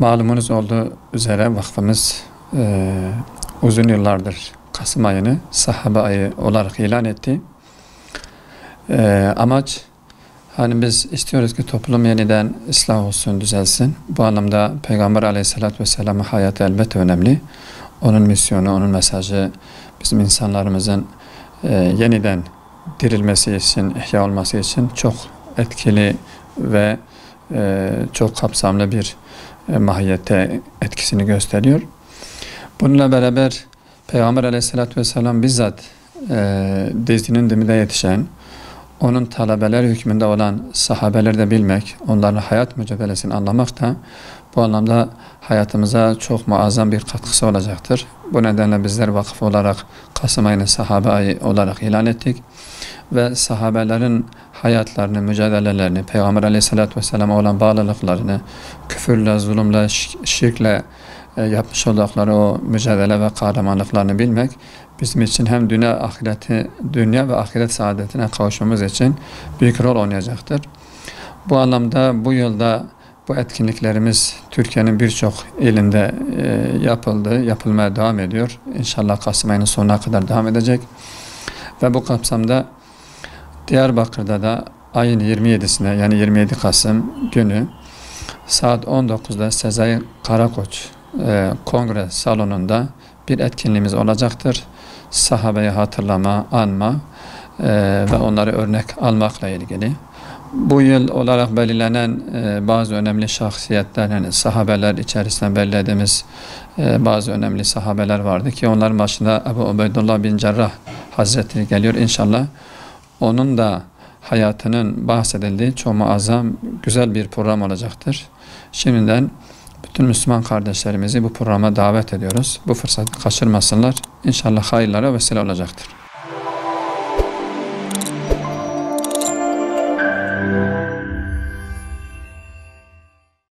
Malumunuz olduğu üzere vakfımız uzun yıllardır Kasım ayını sahabe ayı olarak ilan etti. Amaç, hani biz istiyoruz ki toplum yeniden ıslah olsun, düzelsin. Bu anlamda Peygamber Aleyhisselatü Vesselam'ın hayatı elbette önemli. Onun misyonu, onun mesajı bizim insanlarımızın yeniden dirilmesi için, ihya olması için çok etkili ve çok kapsamlı bir mahiyette etkisini gösteriyor. Bununla beraber Peygamber Aleyhisselatü Vesselam bizzat dizinin dibinde yetişen, onun talebeler hükmünde olan sahabeleri de bilmek, onların hayat mücadelesini anlamak da bu anlamda hayatımıza çok muazzam bir katkısı olacaktır. Bu nedenle bizler vakıf olarak Kasım ayını sahabe ayı olarak ilan ettik ve sahabelerin hayatlarını, mücadelelerini, Peygamber Aleyhisselatü Vesselam'a olan bağlılıklarını, küfürle, zulümle, şirkle yapmış oldukları o mücadele ve kahramanlıklarını bilmek bizim için hem dünya ve ahiret saadetine kavuşmamız için büyük rol oynayacaktır. Bu anlamda bu yılda bu etkinliklerimiz Türkiye'nin birçok ilinde yapılmaya devam ediyor. İnşallah Kasım ayının sonuna kadar devam edecek. Ve bu kapsamda Diyarbakır'da da ayın 27'sine, yani 27 Kasım günü saat 19'da Sezai Karakoç Kongre Salonu'nda bir etkinliğimiz olacaktır. Sahabeyi hatırlama, anma ve onları örnek almakla ilgili. Bu yıl olarak belirlenen bazı önemli şahsiyetler, yani sahabeler içerisinde belirlediğimiz bazı önemli sahabeler vardı ki onların başında Ebu Ubeydullah bin Cerrah Hazretleri geliyor. İnşallah onun da hayatının bahsedildiği çok muazzam, güzel bir program olacaktır. Şimdiden bütün Müslüman kardeşlerimizi bu programa davet ediyoruz. Bu fırsatı kaçırmasınlar. İnşallah hayırlara vesile olacaktır.